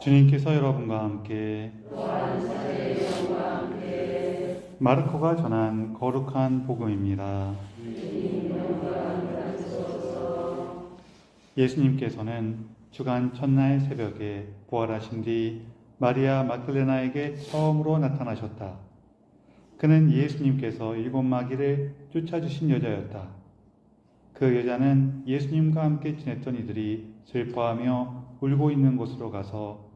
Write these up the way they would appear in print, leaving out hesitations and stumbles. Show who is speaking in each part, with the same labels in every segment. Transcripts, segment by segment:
Speaker 1: 주님께서 여러분과 함께 마르코가 전한 거룩한 복음입니다. 예수님께서는 주간 첫날 새벽에 부활하신 뒤 마리아 막달레나에게 처음으로 나타나셨다. 그는 예수님께서 일곱 마귀를 쫓아주신 여자였다. 그 여자는 예수님과 함께 지냈던 이들이 슬퍼하며 울고 있는 곳으로 가서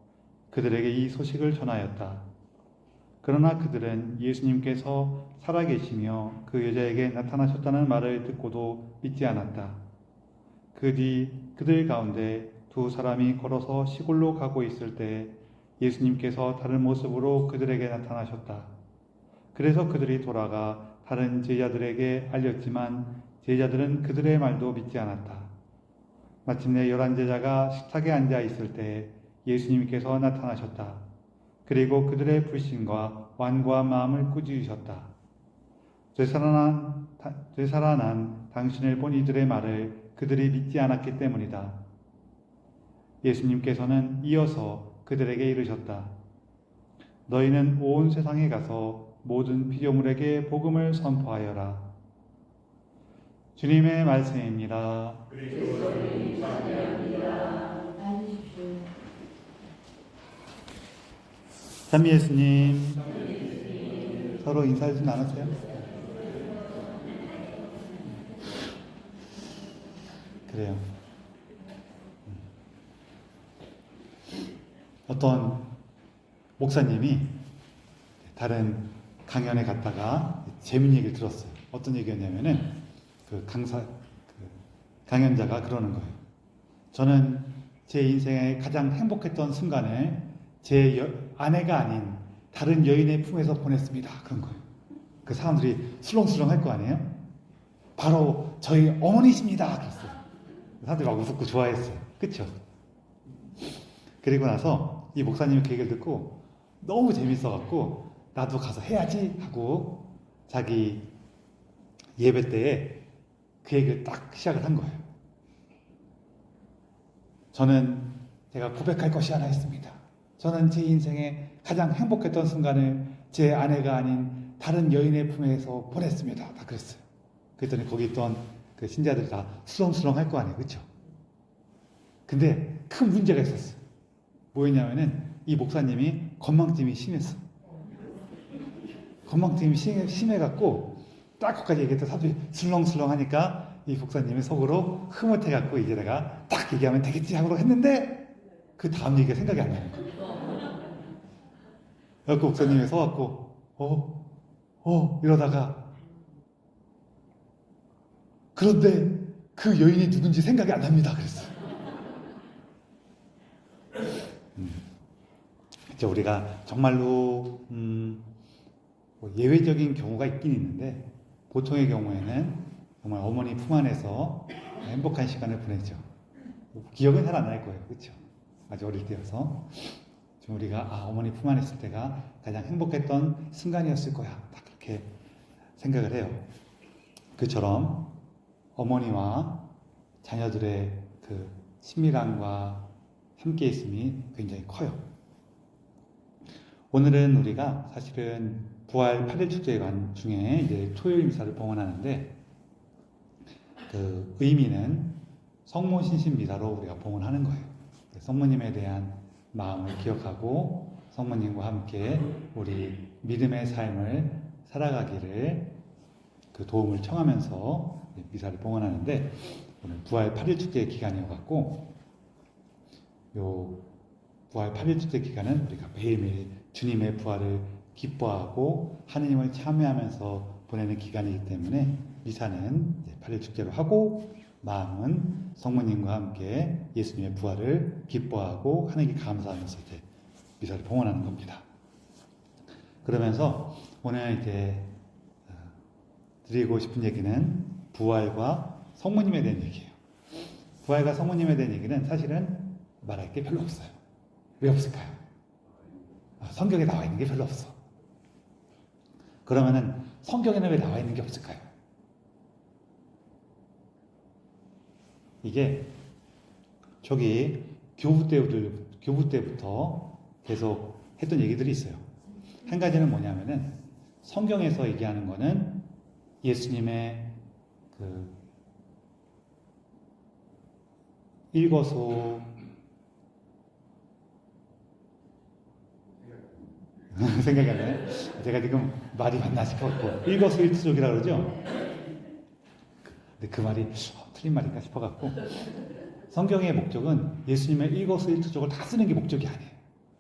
Speaker 1: 그들에게 이 소식을 전하였다. 그러나 그들은 예수님께서 살아계시며 그 여자에게 나타나셨다는 말을 듣고도 믿지 않았다. 그 뒤 그들 가운데 두 사람이 걸어서 시골로 가고 있을 때 예수님께서 다른 모습으로 그들에게 나타나셨다. 그래서 그들이 돌아가 다른 제자들에게 알렸지만 제자들은 그들의 말도 믿지 않았다. 마침내 11제자가 식탁에 앉아 있을 때 예수님께서 나타나셨다. 그리고 그들의 불신과 완고한 마음을 꾸짖으셨다. 되살아난 당신을 본 이들의 말을 그들이 믿지 않았기 때문이다. 예수님께서는 이어서 그들에게 이르셨다. 너희는 온 세상에 가서 모든 피조물에게 복음을 선포하여라. 주님의 말씀입니다. 삼위 예수님, 서로 인사 좀 나누세요. 그래요. 어떤 목사님이 다른 강연에 갔다가 재밌는 얘기를 들었어요. 어떤 얘기였냐면은 강연자가 그러는 거예요. 저는 제 인생의 가장 행복했던 순간을 제 아내가 아닌 다른 여인의 품에서 보냈습니다. 그런 거예요. 그 사람들이 술렁술렁 할 거 아니에요? 바로 저희 어머니십니다. 그랬어요. 사람들이 막 웃고 좋아했어요. 그쵸? 그리고 나서 이 목사님이 그 얘기를 듣고 너무 재밌어갖고 나도 가서 해야지 하고 자기 예배 때에 그 얘기를 딱 시작을 한 거예요. 제가 고백할 것이 하나 있습니다. 저는 제 인생에 가장 행복했던 순간을 제 아내가 아닌 다른 여인의 품에서 보냈습니다. 다 그랬어요. 그랬더니 거기 있던 그 신자들이 다 수렁수렁 할 거 아니에요. 그렇죠? 근데 큰 문제가 있었어요. 뭐였냐면은 이 목사님이 건망증이 심했어. 건망증이 심해갖고 딱 거기까지 얘기했다 사람들이 술렁술렁 하니까 이 목사님이 속으로 흐뭇해갖고 이제 내가 딱 얘기하면 되겠지 하고 했는데 그 다음 얘기가 생각이 안 나는 거예요. 그 목사님이 서갖고 이러다가 그런데 그 여인이 누군지 생각이 안 납니다. 그랬어요. 이제 우리가 정말로 예외적인 경우가 있긴 있는데 보통의 경우에는 정말 어머니 품 안에서 행복한 시간을 보내죠. 기억은 잘 안 날 거예요. 그렇죠? 아주 어릴 때여서 좀 우리가 어머니 품 안에 있을 때가 가장 행복했던 순간이었을 거야. 딱 그렇게 생각을 해요. 그처럼 어머니와 자녀들의 그 친밀함과 함께 있음이 굉장히 커요. 오늘은 우리가 사실은 부활 8일 축제 중에 이제 토요일 미사를 봉헌하는데 그 의미는 성모 신신 미사로 우리가 봉헌하는 거예요. 성모님에 대한 마음을 기억하고 성모님과 함께 우리 믿음의 삶을 살아가기를 그 도움을 청하면서 미사를 봉헌하는데 오늘 부활 8일 축제 기간이어갖고 요 부활 8일 축제 기간은 우리가 매일매일 주님의 부활을 기뻐하고 하느님을 참여하면서 보내는 기간이기 때문에 미사는 8일 축제로 하고 마음은 성모님과 함께 예수님의 부활을 기뻐하고 하느님께 감사하면서 이제 미사를 봉헌하는 겁니다. 그러면서 오늘 이제 드리고 싶은 얘기는 부활과 성모님에 대한 얘기예요. 부활과 성모님에 대한 얘기는 사실은 말할 게 별로 없어요. 왜 없을까요? 성경에 나와 있는 게 별로 없어. 그러면은 성경에는 왜 나와 있는 게 없을까요? 이게 저기 교부 교부 때부터 계속 했던 얘기들이 있어요. 한 가지는 뭐냐면은 성경에서 얘기하는 거는 예수님의 그 일거수 생각이 안 나요. 제가 지금 말이 맞나 싶었고 일거수일투족이라 그러죠. 근데 그 말이 틀린 말인가 싶어갖고 성경의 목적은 예수님의 일거수일투족을 다 쓰는 게 목적이 아니에요.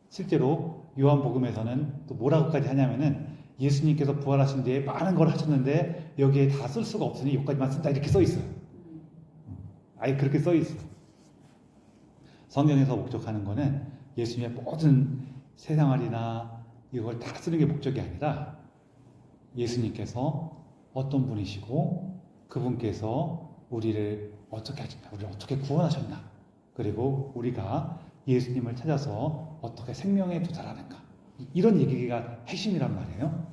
Speaker 1: 실제로 요한복음에서는 또 뭐라고까지 하냐면은 예수님께서 부활하신 뒤에 많은 걸 하셨는데 여기에 다 쓸 수가 없으니 여기까지만 쓴다 이렇게 써 있어요. 아예 그렇게 써 있어. 성경에서 목적하는 거는 예수님의 모든 세상알이나 이걸 다 쓰는 게 목적이 아니라 예수님께서 어떤 분이시고 그분께서 우리를 어떻게 하셨나, 우리를 어떻게 구원하셨나, 그리고 우리가 예수님을 찾아서 어떻게 생명에 도달하는가, 이런 얘기가 핵심이란 말이에요.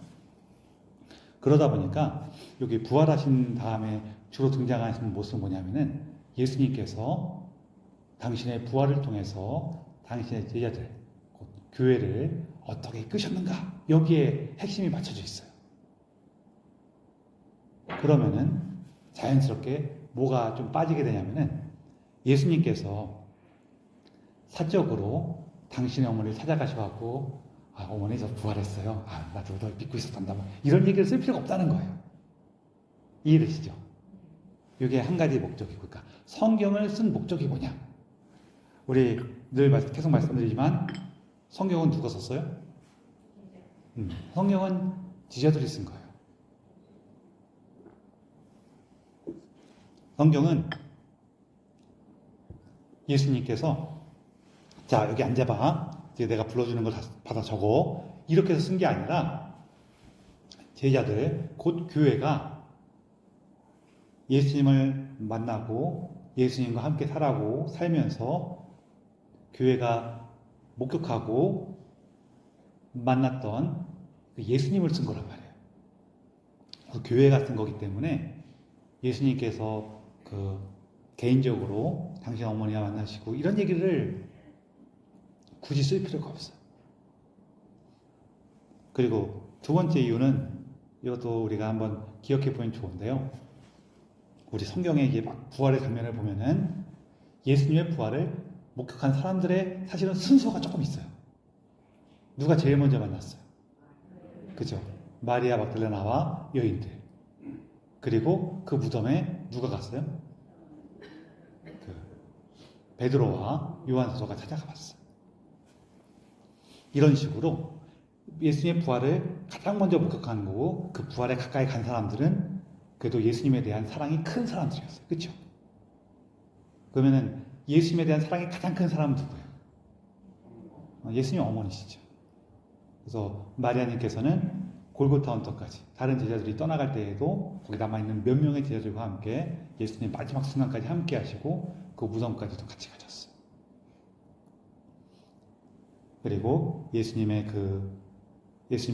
Speaker 1: 그러다 보니까 여기 부활하신 다음에 주로 등장하시는 모습은 뭐냐면은 예수님께서 당신의 부활을 통해서 당신의 제자들, 곧 교회를 어떻게 이끄셨는가, 여기에 핵심이 맞춰져 있어요. 그러면은 자연스럽게 뭐가 좀 빠지게 되냐면은 예수님께서 사적으로 당신의 어머니를 찾아가셔갖고 어머니 저 부활했어요. 나도 널 믿고 있었단다. 이런 얘기를 쓸 필요가 없다는 거예요. 이해되시죠? 이게 한 가지 목적이고, 그러니까 성경을 쓴 목적이 뭐냐? 우리 늘 계속 말씀드리지만 성경은 누가 썼어요? 성경은 지자들이 쓴 거예요. 성경은 예수님께서 자 여기 앉아봐, 이제 내가 불러주는 걸 받아 적어, 이렇게 해서 쓴 게 아니라 제자들 곧 교회가 예수님을 만나고 예수님과 함께 살면서 교회가 목격하고 만났던 그 예수님을 쓴 거란 말이에요. 그 교회가 쓴 거기 때문에 예수님께서 그 개인적으로 당신 어머니와 만나시고 이런 얘기를 굳이 쓸 필요가 없어요. 그리고 두 번째 이유는 이것도 우리가 한번 기억해 보면 좋은데요. 우리 성경에 이제 막 부활의 장면을 보면은 예수님의 부활을 목격한 사람들의 사실은 순서가 조금 있어요. 누가 제일 먼저 만났어요? 그죠? 마리아 막달레나와 여인들. 그리고 그 무덤에 누가 갔어요? 베드로와 요한 사도가 찾아가 봤어요. 이런 식으로 예수님의 부활을 가장 먼저 목격하는 거고, 그 부활에 가까이 간 사람들은 그래도 예수님에 대한 사랑이 큰 사람들이었어요. 그렇죠? 그러면은 예수님에 대한 사랑이 가장 큰 사람은 누구예요? 예수님 어머니시죠. 그래서 마리아님께서는 골고타 언덕까지 다른 제자들이 떠나갈 때에도 거기 남아있는 몇 명의 제자들과 함께 예수님 마지막 순간까지 함께 하시고 그 무덤까지도 같이 가셨어요. 그리고 예수님에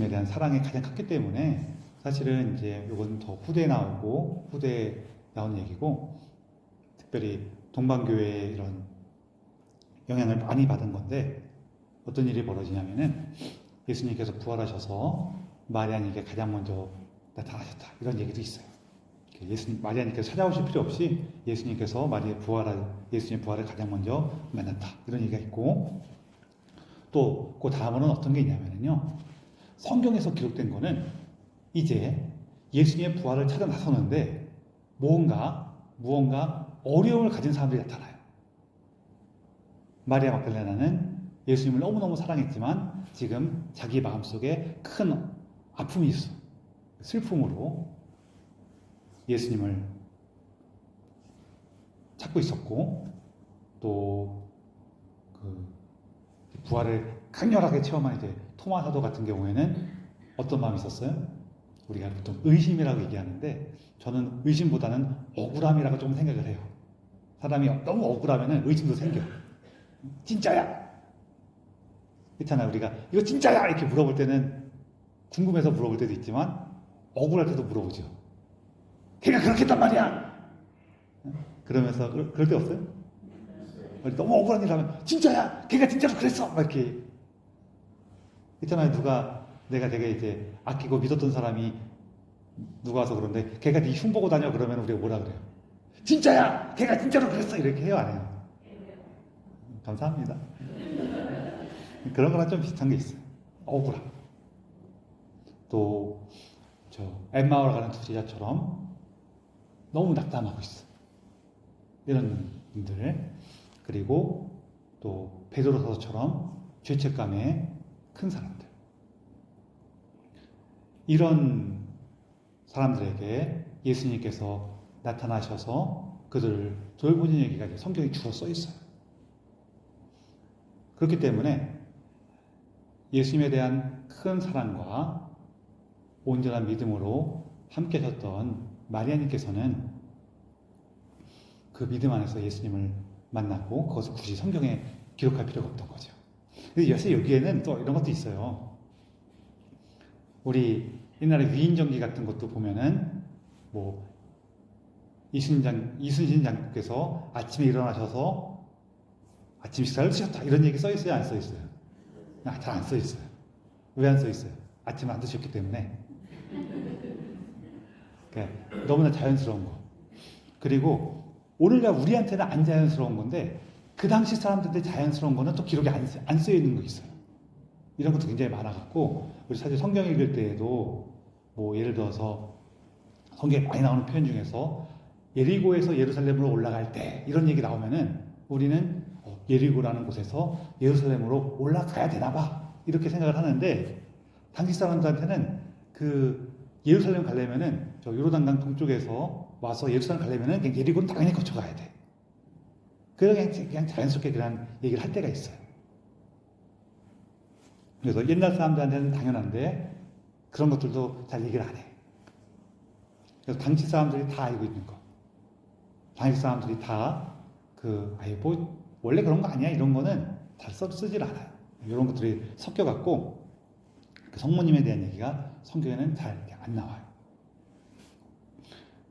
Speaker 1: 대한 사랑이 가장 컸기 때문에 사실은 이제 이건 더 후대에 나온 얘기고, 특별히 동방교회에 이런 영향을 많이 받은 건데, 어떤 일이 벌어지냐면은 예수님께서 부활하셔서 마리아님께 가장 먼저 나타나셨다, 이런 얘기도 있어요. 마리아님께서 찾아오실 필요 없이 예수님께서 예수님의 부활을 가장 먼저 만났다, 이런 얘기가 있고, 또 그 다음으로는 어떤 게 있냐면요, 성경에서 기록된 거는 이제 예수님의 부활을 찾아 나서는데 무언가 어려움을 가진 사람들이 나타나요. 마리아 막달레나는 예수님을 너무너무 사랑했지만 지금 자기 마음속에 큰 아픔이 있어. 슬픔으로 예수님을 찾고 있었고, 또 부활을 강렬하게 체험한 이제 토마 사도 같은 경우에는 어떤 마음이 있었어요? 우리가 보통 의심이라고 얘기하는데, 저는 의심보다는 억울함이라고 좀 생각을 해요. 사람이 너무 억울하면 의심도 생겨. 진짜야! 그렇잖아요. 우리가 이거 진짜야! 이렇게 물어볼 때는 궁금해서 물어볼 때도 있지만 억울할 때도 물어보죠. 걔가 그렇게 했단 말이야! 그러면서 그럴 때 없어요? 너무 억울한 일 하면 진짜야, 걔가 진짜로 그랬어, 막 이렇게 있잖아요. 내가 되게 이제 아끼고 믿었던 사람이 누가 와서 그런데 걔가 네 흉보고 다녀 그러면 우리가 뭐라 그래요? 진짜야, 걔가 진짜로 그랬어, 이렇게 해요, 안 해요? 감사합니다. 그런 거랑 좀 비슷한 게 있어요. 억울함. 또 저 엠마오로 가는 두 제자처럼 너무 낙담하고 있어. 이런 분들. 그리고 또 베드로서처럼 죄책감에 큰 사람들. 이런 사람들에게 예수님께서 나타나셔서 그들을 돌보는 얘기가 성경에 주로 써 있어요. 그렇기 때문에 예수님에 대한 큰 사랑과 온전한 믿음으로 함께 섰던 마리아님께서는 그 믿음 안에서 예수님을 만났고 그것을 굳이 성경에 기록할 필요가 없던 거죠. 사실 여기에는 또 이런 것도 있어요. 우리 옛날에 위인전기 같은 것도 보면은 뭐 이순신 장군께서 아침에 일어나셔서 아침 식사를 드셨다 이런 얘기 써 있어요, 안 써 있어요? 잘 안 써 있어요. 왜 안 써 있어요? 아침을 안 드셨기 때문에. 그러니까 너무나 자연스러운 거. 그리고 오늘날 우리한테는 안 자연스러운 건데 그 당시 사람들한테 자연스러운 거는 또 기록에 안 쓰여 있는 거 있어요. 이런 것도 굉장히 많아갖고 우리 사실 성경 읽을 때에도 뭐 예를 들어서 성경에 많이 나오는 표현 중에서 예리고에서 예루살렘으로 올라갈 때 이런 얘기 나오면은 우리는 예리고라는 곳에서 예루살렘으로 올라가야 되나 봐 이렇게 생각을 하는데 당시 사람들한테는 그 예루살렘 가려면은 저 요르단강 동쪽에서 와서 예루살렘 가려면은 그냥 예리고는 당연히 거쳐가야 돼. 그래서 그냥 자연스럽게 그런 얘기를 할 때가 있어요. 그래서 옛날 사람들한테는 당연한데 그런 것들도 잘 얘기를 안 해. 그래서 당시 사람들이 다 알고 있는 거. 당시 사람들이 다 아예 뭐 원래 그런 거 아니야 이런 거는 잘 쓰질 않아요. 이런 것들이 섞여갖고 성모님에 대한 얘기가 성경에는 잘 안 나와요.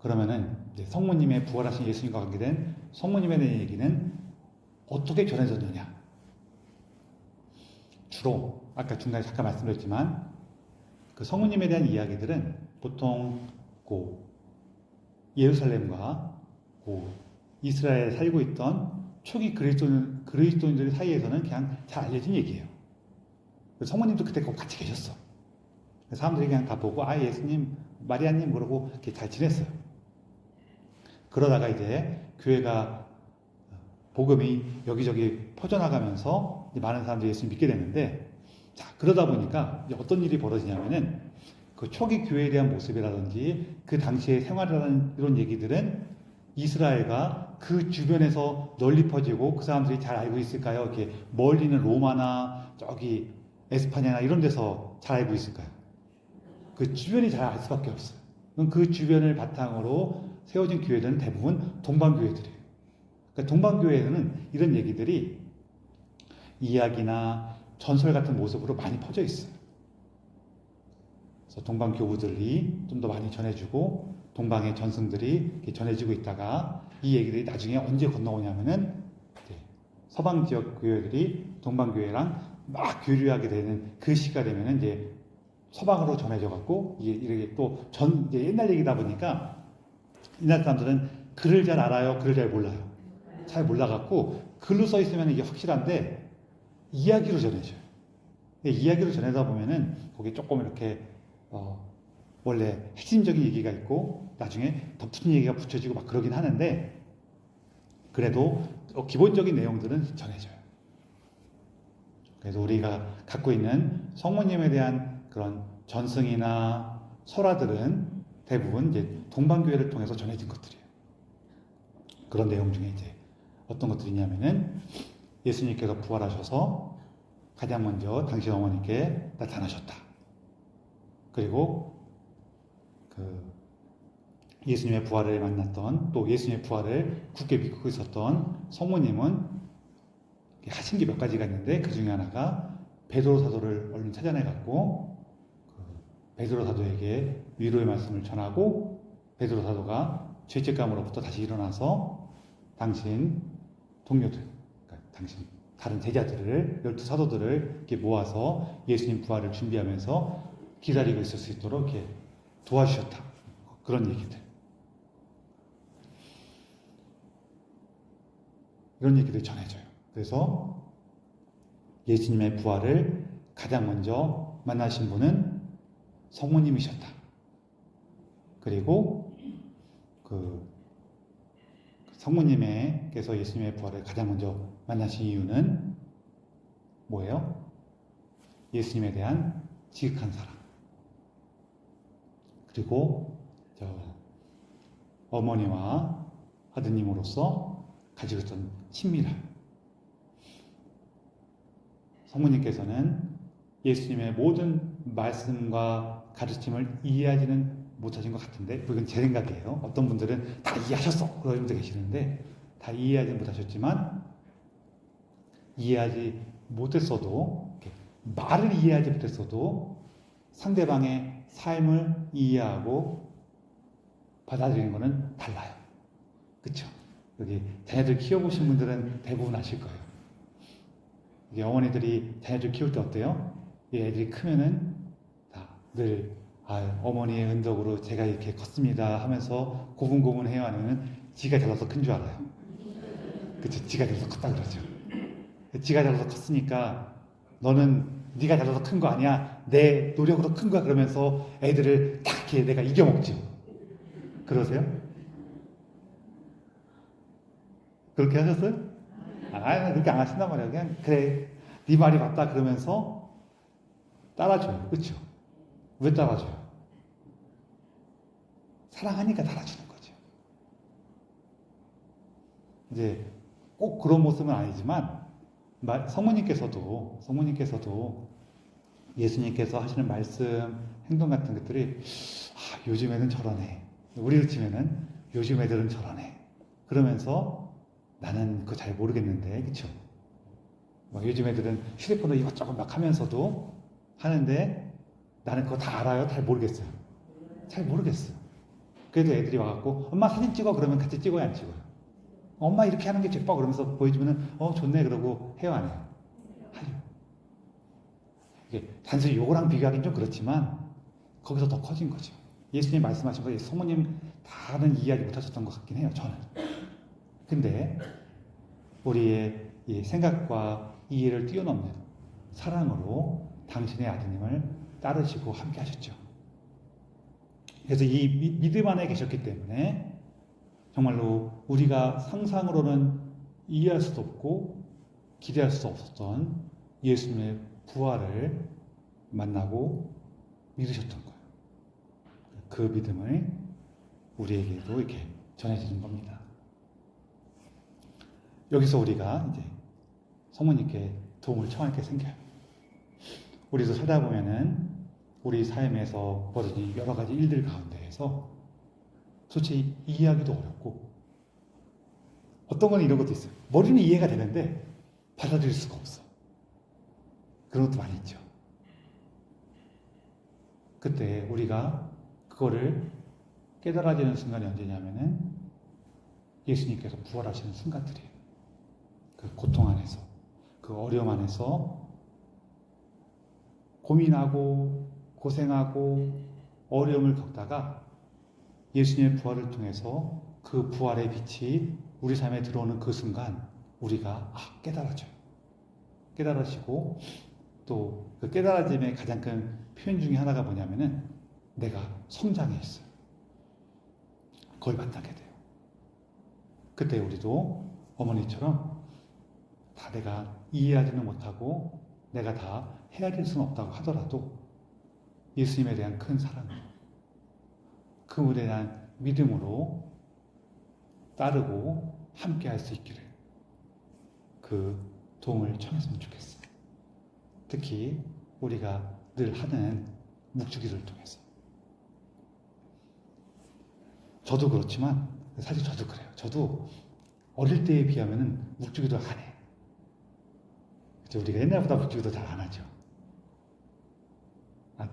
Speaker 1: 그러면은 이제 성모님의 부활하신 예수님과 관계된 성모님에 대한 얘기는 어떻게 전해졌느냐? 주로 아까 중간에 잠깐 말씀드렸지만 그 성모님에 대한 이야기들은 보통 예루살렘과 이스라엘에 살고 있던 초기 그리스도인들 사이에서는 그냥 잘 알려진 얘기예요. 성모님도 그때 꼭 같이 계셨어. 사람들이 그냥 다 보고 예수님, 마리아님 그러고 이렇게 잘 지냈어요. 그러다가 이제 교회가 복음이 여기저기 퍼져나가면서 많은 사람들이 예수님 믿게 됐는데 그러다 보니까 어떤 일이 벌어지냐면은 그 초기 교회에 대한 모습이라든지 그 당시의 생활이라는 이런 얘기들은 이스라엘과 그 주변에서 널리 퍼지고 그 사람들이 잘 알고 있을까요? 이렇게 멀리는 로마나 저기 에스파냐나 이런 데서 잘 알고 있을까요? 그 주변이 잘 알 수밖에 없어요. 그럼 그 주변을 바탕으로 세워진 교회들은 대부분 동방교회들이에요. 그러니까 동방교회에는 이런 얘기들이 이야기나 전설 같은 모습으로 많이 퍼져 있어요. 그래서 동방 교우들이 좀 더 많이 전해주고 동방의 전승들이 전해지고 있다가 이 얘기들이 나중에 언제 건너오냐면은 서방 지역 교회들이 동방 교회랑 막 교류하게 되는 그 시기가 되면은 이제 서방으로 전해져 갖고 이게 또 이제 옛날 얘기다 보니까 옛날 사람들은 글을 잘 알아요, 글을 잘 몰라요. 잘 몰라갖고 글로 써 있으면 이게 확실한데 이야기로 전해져요. 이야기로 전하다 보면은 거기 조금 이렇게 원래 핵심적인 얘기가 있고 나중에 덧붙인 얘기가 붙여지고 막 그러긴 하는데 그래도 기본적인 내용들은 전해져요. 그래서 우리가 갖고 있는 성모님에 대한 그런 전승이나 설화들은 대부분 이제 동방교회를 통해서 전해진 것들이에요. 그런 내용 중에 이제 어떤 것들이냐면은 예수님께서 부활하셔서 가장 먼저 당신 어머니께 나타나셨다. 그리고 예수님의 부활을 만났던 또 예수님의 부활을 굳게 믿고 있었던 성모님은 하신 게 몇 가지가 있는데 그 중에 하나가 베드로 사도를 얼른 찾아내 갖고 베드로 사도에게 위로의 말씀을 전하고 베드로 사도가 죄책감으로부터 다시 일어나서 당신 동료들 다른 제자들을, 12사도들을 이렇게 모아서 예수님 부활을 준비하면서 기다리고 있을 수 있도록 이렇게 도와주셨다. 그런 얘기들. 이런 얘기들이 전해져요. 그래서 예수님의 부활을 가장 먼저 만나신 분은 성모님이셨다. 그리고 그 성모님께서 예수님의 부활을 가장 먼저 만나신 이유는 뭐예요? 예수님에 대한 지극한 사랑. 그리고 어머니와 아드님으로서 가지고 있던 친밀함. 성모님께서는 예수님의 모든 말씀과 가르침을 이해하지는 못하신 것 같은데, 그건 제 생각이에요. 어떤 분들은 다 이해하셨어! 그런 분도 계시는데, 다 이해하지 못하셨지만, 이해하지 못했어도, 말을 이해하지 못했어도 상대방의 삶을 이해하고 받아들이는 것은 달라요. 그쵸? 여기 자녀들 키워보신 분들은 대부분 아실 거예요. 이게 어머니들이 자녀들 키울 때 어때요? 이 애들이 크면은 다 늘 어머니의 은덕으로 제가 이렇게 컸습니다 하면서 고분고분해요? 아니면 지가 잘나서 큰 줄 알아요? 그쵸? 지가 잘나서 컸다 그러죠. 지가 잘나서 컸으니까 너는 네가 잘나서 큰 거 아니야? 내 노력으로 큰 거야. 그러면서 애들을 딱 이렇게 내가 이겨먹죠. 그러세요? 그렇게 하셨어요? 그렇게 안 하신단 말이에요. 그냥 그래 네 말이 맞다 그러면서 따라줘요. 그렇죠? 왜 따라줘요? 사랑하니까 따라주는 거죠. 이제 꼭 그런 모습은 아니지만 성모님께서도 예수님께서 하시는 말씀, 행동 같은 것들이 요즘 애는 저러네. 우리 집에는 요즘 애들은 저러네. 그러면서 나는 그거 잘 모르겠는데, 그쵸? 요즘 애들은 휴대폰으로 이것저것 막 하면서도 하는데 나는 그거 다 알아요? 잘 모르겠어요. 잘 모르겠어요. 그래도 애들이 와갖고 엄마 사진 찍어 그러면 같이 찍어야 안 찍어요? 엄마 이렇게 하는 게 예뻐 그러면서 보여주면은 좋네 그러고 해요 안 해요? 하죠. 이게 단순히 요거랑 비교하기는 좀 그렇지만 거기서 더 커진 거죠. 예수님 말씀하신 거 성모님 다는 이해하지 못하셨던 것 같긴 해요. 저는. 근데 우리의 이 생각과 이해를 뛰어넘는 사랑으로 당신의 아드님을 따르시고 함께 하셨죠. 그래서 이 믿음 안에 계셨기 때문에 정말로 우리가 상상으로는 이해할 수도 없고 기대할 수도 없었던 예수님의 부활을 만나고 믿으셨던 거예요. 그 믿음을 우리에게도 이렇게 전해지는 겁니다. 여기서 우리가 이제 성모님께 도움을 청할 게 생겨요. 우리도 살다 보면은 우리 삶에서 벌어진 여러 가지 일들 가운데에서 솔직히 이해하기도 어렵고 어떤 건 이런 것도 있어요. 머리는 이해가 되는데 받아들일 수가 없어. 그런 것도 많이 있죠. 그때 우리가 그거를 깨달아지는 순간이 언제냐면은 예수님께서 부활하시는 순간들이에요. 그 고통 안에서, 그 어려움 안에서 고민하고 고생하고 어려움을 겪다가 예수님의 부활을 통해서 그 부활의 빛이 우리 삶에 들어오는 그 순간 우리가 깨달아져요. 깨달아지고 또 그 깨달아짐의 가장 큰 표현 중에 하나가 뭐냐면은 내가 성장해 있어요. 그걸 만나게 돼요. 그때 우리도 어머니처럼 다 내가 이해하지는 못하고 내가 다 헤아릴 수는 없다고 하더라도 예수님에 대한 큰 사랑으로 그분에 대한 믿음으로 따르고 함께 할 수 있기를 그 도움을 청했으면 좋겠어요. 특히 우리가 늘 하는 묵주기를 통해서. 저도 그렇지만 사실 저도 그래요. 저도 어릴 때에 비하면 묵주기도 안 해. 우리가 옛날보다 묵주기도 잘 안 하죠.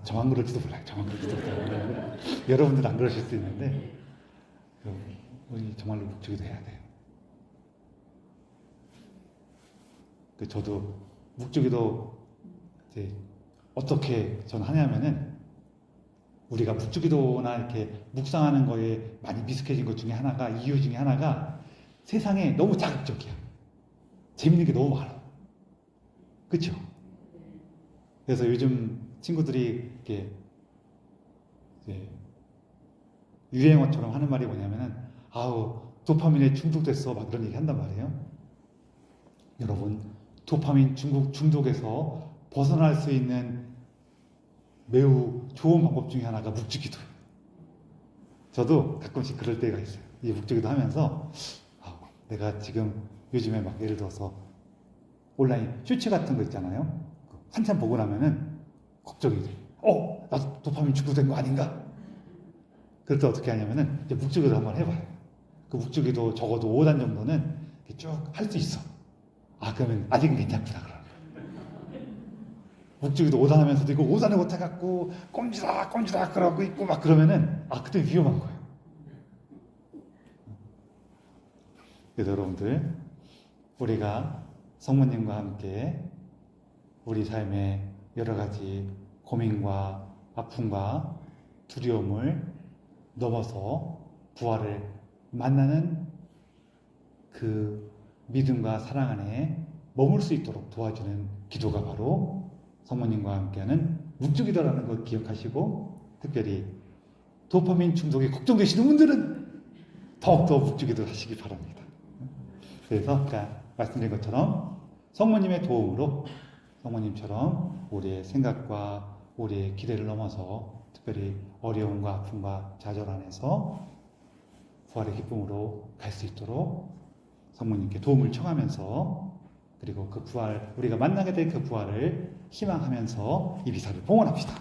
Speaker 1: 저만 그럴지도 몰라요. 저만 그럴지도 몰라요. 여러분들은 안 그러실 수 있는데 우리 정말로 묵주기도 해야 돼요. 저도 묵주기도 이제 어떻게 전 하냐면은 우리가 묵주기도나 이렇게 묵상하는 거에 많이 미숙해진 것 중에 하나가 이유 중에 하나가 세상에 너무 자극적이야. 재밌는 게 너무 많아. 그렇죠? 그래서 요즘 친구들이 이렇게 이제 유행어처럼 하는 말이 뭐냐면은 아우 도파민에 중독됐어 막 그런 얘기 한단 말이에요. 여러분 도파민 중독에서 벗어날 수 있는 매우 좋은 방법 중에 하나가 묵주기도예요. 저도 가끔씩 그럴 때가 있어요. 이 묵주기도 하면서 내가 지금 요즘에 막 예를 들어서 온라인 쇼츠 같은 거 있잖아요. 한참 보고 나면은 걱정이 돼. 나 도파민 중독된 거 아닌가? 그럴 때 어떻게 하냐면은 이제 묵주기도 한번 해봐요. 그 묵주기도 적어도 5단 정도는 쭉 할 수 있어. 그러면 아직은 괜찮구나 그러면. 묵주기도 5단 하면서도 이거 5단을 못해갖고 꼼지락 그러고 있고 막 그러면은 그때 위험한 거예요. 그래서 여러분들 우리가 성모님과 함께 우리 삶의 여러 가지 고민과 아픔과 두려움을 넘어서 부활을 만나는 그 믿음과 사랑 안에 머물 수 있도록 도와주는 기도가 바로 성모님과 함께하는 묵주기도라는 걸 기억하시고 특별히 도파민 중독에 걱정되시는 분들은 더욱더 묵주기도 하시기 바랍니다. 그래서 아까 말씀드린 것처럼 성모님의 도움으로 성모님처럼 우리의 생각과 우리의 기대를 넘어서 특별히 어려움과 아픔과 좌절 안에서 부활의 기쁨으로 갈 수 있도록 성모님께 도움을 청하면서 그리고 그 부활, 우리가 만나게 될 그 부활을 희망하면서 이 미사를 봉헌합시다.